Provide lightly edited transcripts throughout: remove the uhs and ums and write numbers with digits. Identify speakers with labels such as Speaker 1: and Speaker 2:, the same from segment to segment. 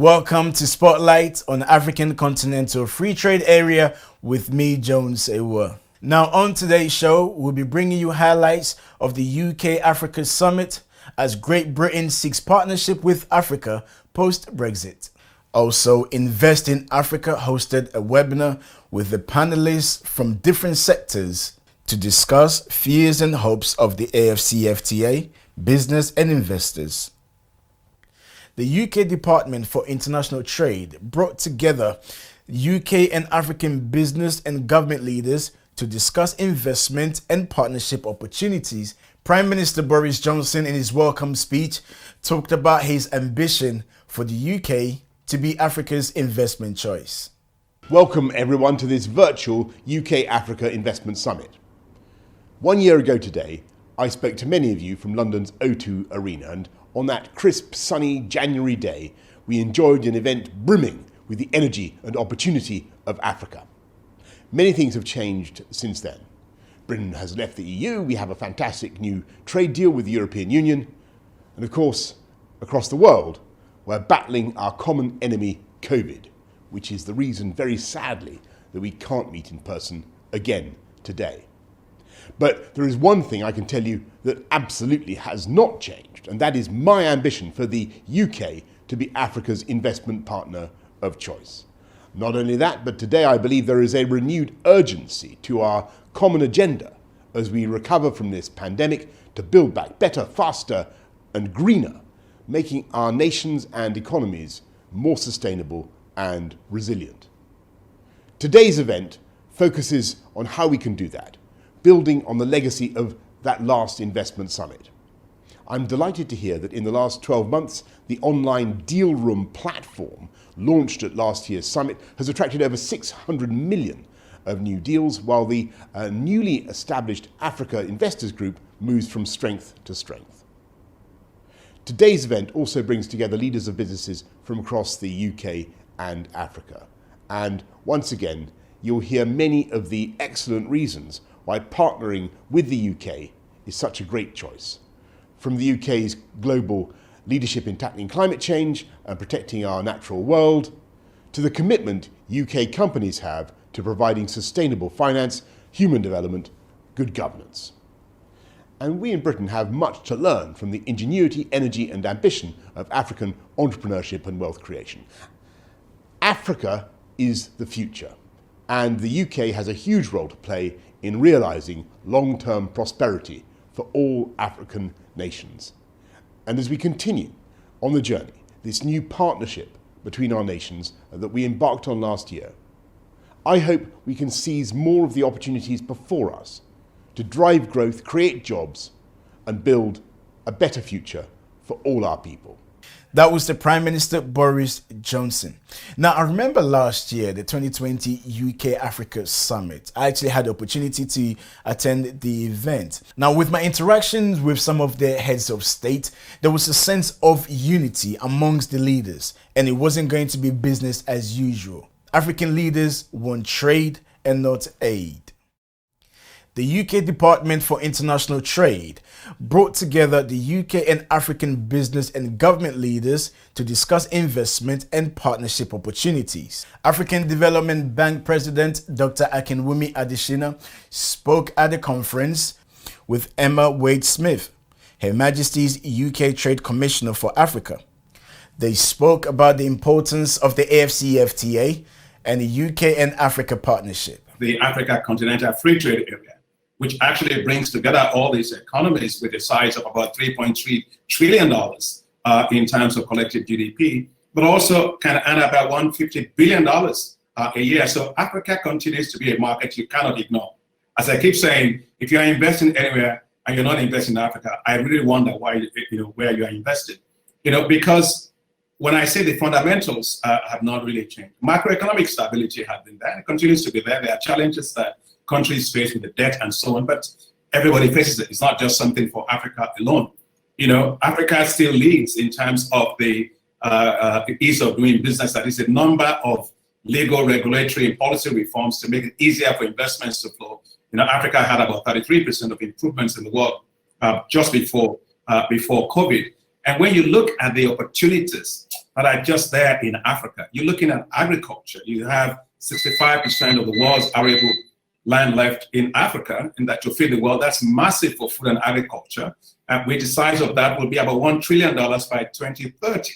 Speaker 1: Welcome to Spotlight on African Continental Free Trade Area with me, Jones Awuah. Now on today's show, we'll be bringing you highlights of the UK-Africa Summit as Great Britain seeks partnership with Africa post-Brexit. Also, Invest in Africa hosted a webinar with the panelists from different sectors to discuss fears and hopes of the AfCFTA, business and investors. The UK Department for International Trade brought together UK and African business and government leaders to discuss investment and partnership opportunities. Prime Minister Boris Johnson, in his welcome speech, talked about his ambition for the UK to be Africa's investment choice.
Speaker 2: Welcome everyone to this virtual UK-Africa Investment Summit. 1 year ago today, I spoke to many of you from London's O2 Arena, and on that crisp, sunny January day, we enjoyed an event brimming with the energy and opportunity of Africa. Many things have changed since then. Britain has left the EU, we have a fantastic new trade deal with the European Union, and of course, across the world, we're battling our common enemy, COVID, which is the reason, very sadly, that we can't meet in person again today. But there is one thing I can tell you that absolutely has not changed, and that is my ambition for the UK to be Africa's investment partner of choice. Not only that, but today I believe there is a renewed urgency to our common agenda as we recover from this pandemic to build back better, faster, and greener, making our nations and economies more sustainable and resilient. Today's event focuses on how we can do that, building on the legacy of that last investment summit. I'm delighted to hear that in the last 12 months, the online Deal Room platform launched at last year's summit has attracted over 600 million of new deals, while the newly established Africa Investors Group moves from strength to strength. Today's event also brings together leaders of businesses from across the UK and Africa. And once again, you'll hear many of the excellent reasons why partnering with the UK is such a great choice. From the UK's global leadership in tackling climate change and protecting our natural world, to the commitment UK companies have to providing sustainable finance, human development, good governance. And we in Britain have much to learn from the ingenuity, energy and ambition of African entrepreneurship and wealth creation. Africa is the future, and the UK has a huge role to play in realising long-term prosperity for all African nations. And as we continue on the journey, this new partnership between our nations that we embarked on last year, I hope we can seize more of the opportunities before us to drive growth, create jobs, and build a better future for all our people.
Speaker 1: That was the Prime Minister Boris Johnson. Now, I remember last year, the 2020 UK-Africa Summit. I actually had the opportunity to attend the event. Now, with my interactions with some of the heads of state, there was a sense of unity amongst the leaders, and it wasn't going to be business as usual. African leaders want trade and not aid. The UK Department for International Trade brought together the UK and African business and government leaders to discuss investment and partnership opportunities. African Development Bank President Dr. Akinwumi Adesina spoke at the conference with Emma Wade-Smith, Her Majesty's UK Trade Commissioner for Africa. They spoke about the importance of the AfCFTA and the UK and Africa partnership.
Speaker 3: The Africa Continental Free Trade Area, which actually brings together all these economies with a size of about $3.3 trillion in terms of collective GDP, but also can earn about $150 billion a year. So Africa continues to be a market you cannot ignore. As I keep saying, if you are investing anywhere and you're not investing in Africa, I really wonder why, where you are invested. Because when I say the fundamentals have not really changed, macroeconomic stability has been there, it continues to be there. There are challenges that countries face with the debt and so on, but everybody faces it. It's not just something for Africa alone. Africa still leads in terms of the ease of doing business. That is a number of legal, regulatory, and policy reforms to make it easier for investments to flow. Africa had about 33% of improvements in the world just before COVID. And when you look at the opportunities that are just there in Africa, you're looking at agriculture. You have 65% of the world's arable land left in Africa, and that to feed the world. That's massive for food and agriculture. With the size of that will be about $1 trillion by 2030.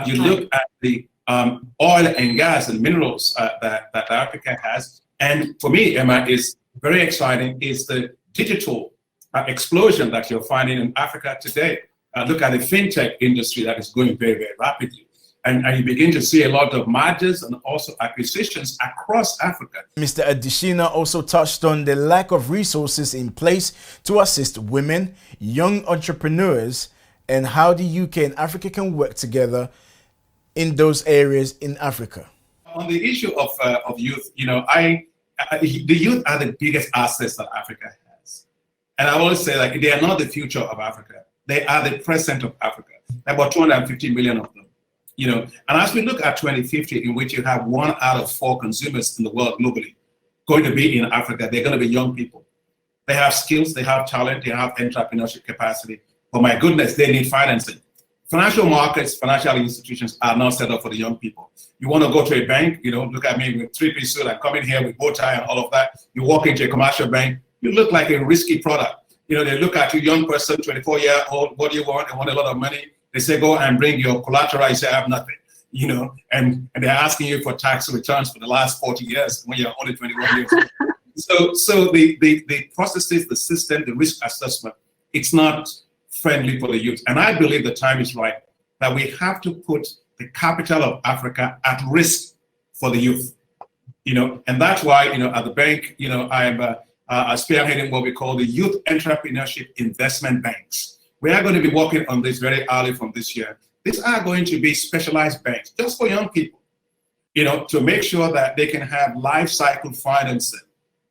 Speaker 3: You look at the oil and gas and minerals that Africa has. And for me, Emma, is very exciting is the digital explosion that you're finding in Africa today. Look at the fintech industry that is growing very, very rapidly. And you begin to see a lot of mergers and also acquisitions across Africa.
Speaker 1: Mr. Adesina also touched on the lack of resources in place to assist women, young entrepreneurs, and how the UK and Africa can work together in those areas in Africa.
Speaker 3: On the issue of youth, the youth are the biggest assets that Africa has. And I always say, like, they are not the future of Africa. They are the present of Africa. About 250 million of them. And as we look at 2050, in which you have 1 out of 4 consumers in the world globally going to be in Africa, they're going to be young people. They have skills, they have talent, they have entrepreneurship capacity. But my goodness, they need financing. Financial markets, financial institutions are not set up for the young people. You want to go to a bank, look at me with 3-piece suit, I come in here with bow tie and all of that. You walk into a commercial bank, you look like a risky product. They look at you, young person, 24-year-old, what do you want? They want a lot of money. They say, go and bring your collateral. You say, I have nothing, and they're asking you for tax returns for the last 40 years when you're only 21 years old. So the processes, the system, the risk assessment, it's not friendly for the youth. And I believe the time is right that we have to put the capital of Africa at risk for the youth, and that's why, at the bank, I'm spearheading what we call the Youth Entrepreneurship Investment Banks. We are going to be working on this very early from this year. These are going to be specialized banks just for young people, to make sure that they can have life cycle financing,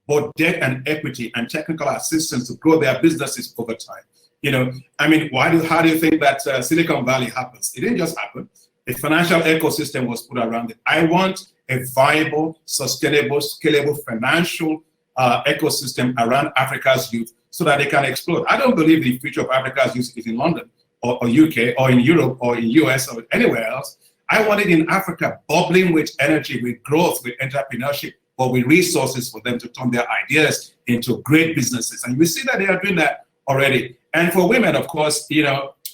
Speaker 3: both debt and equity and technical assistance to grow their businesses over time. How do you think that Silicon Valley happens? It didn't just happen. A financial ecosystem was put around it. I want a viable, sustainable, scalable financial ecosystem around Africa's youth so that they can explode. I don't believe the future of Africa's youth is in London or UK or in Europe or in US or anywhere else. I want it in Africa, bubbling with energy, with growth, with entrepreneurship, but with resources for them to turn their ideas into great businesses. And we see that they are doing that already. And for women, of course,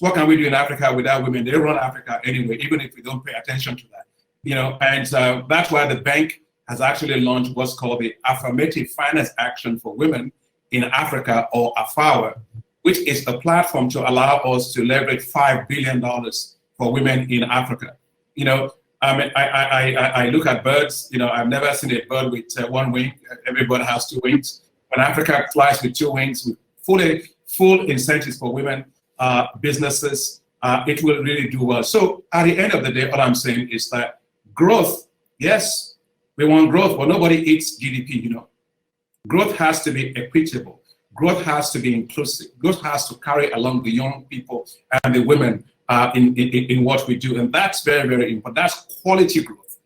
Speaker 3: what can we do in Africa without women? They run Africa anyway, even if we don't pay attention to that. And that's why the bank has actually launched what's called the Affirmative Finance Action for Women in Africa, or AfCFTA, which is a platform to allow us to leverage $5 billion for women in Africa. I look at birds. I've never seen a bird with 1 wing. Every bird has 2 wings. When Africa flies with 2 wings, with full incentives for women businesses, it will really do well. So at the end of the day, all I'm saying is that growth, yes, we want growth, but nobody eats GDP. Growth has to be equitable. Growth has to be inclusive. Growth has to carry along the young people and the women in what we do. And that's very, very important. That's quality growth.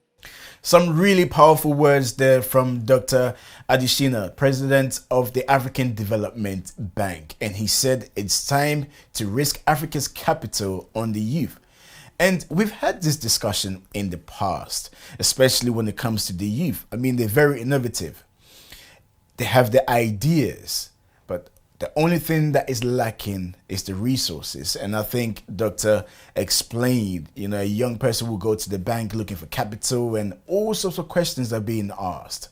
Speaker 1: Some really powerful words there from Dr. Adesina, president of the African Development Bank. And he said it's time to risk Africa's capital on the youth. And we've had this discussion in the past, especially when it comes to the youth. They're very innovative. They have the ideas, but the only thing that is lacking is the resources. And I think Dr. explained, a young person will go to the bank looking for capital and all sorts of questions are being asked.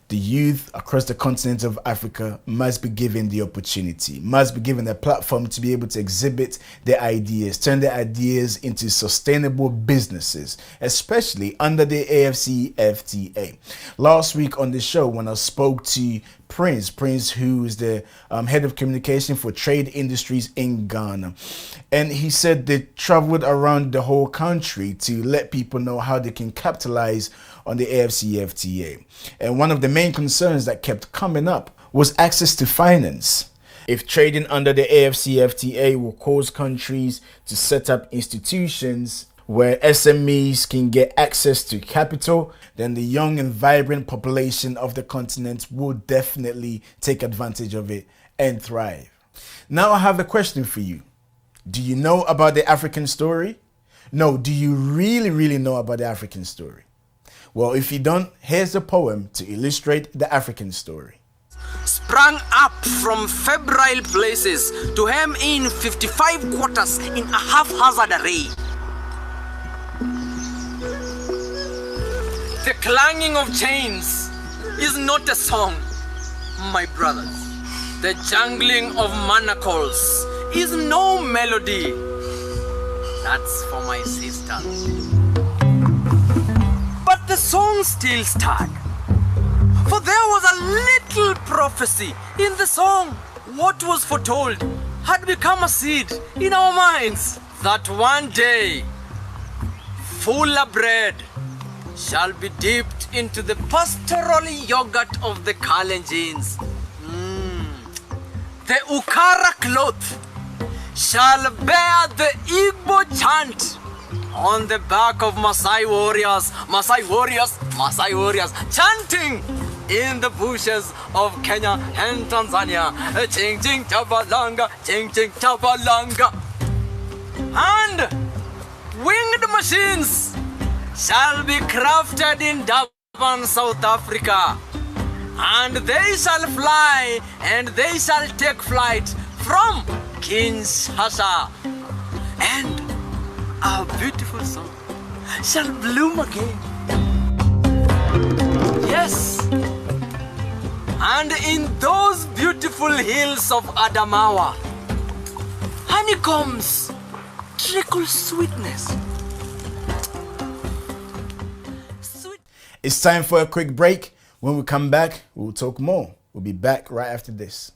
Speaker 1: The youth across the continent of Africa must be given the opportunity, must be given a platform to be able to exhibit their ideas, turn their ideas into sustainable businesses, especially under the AfCFTA. Last week on the show, when I spoke to Prince, who is the head of communication for trade industries in Ghana. And he said they traveled around the whole country to let people know how they can capitalize on the AfCFTA. And one of the main concerns that kept coming up was access to finance. If trading under the AfCFTA will cause countries to set up institutions where SMEs can get access to capital, then the young and vibrant population of the continent will definitely take advantage of it and thrive. Now I have a question for you. Do you know about the African story? No, do you really know about the African story? Well, if you don't, here's a poem to illustrate the African story.
Speaker 4: Sprang up from febrile places to hem in 55 quarters in a haphazard array. The clanging of chains is not a song, my brothers. The jangling of manacles is no melody. That's for my sisters. But the song still stuck. For there was a little prophecy in the song. What was foretold had become a seed in our minds, that one day fuller bread shall be dipped into the pastoral yogurt of the Kalenjins. The Ukara cloth shall bear the Igbo chant on the back of Maasai warriors, chanting in the bushes of Kenya and Tanzania. Ching ching chabalanga, ching ching chabalanga. And winged machines shall be crafted in Durban, South Africa. And they shall fly and they shall take flight from Kinshasa. And our beautiful song shall bloom again. Yes. And in those beautiful hills of Adamawa, honeycombs trickle sweetness.
Speaker 1: It's time for a quick break. When we come back, we'll talk more. We'll be back right after this.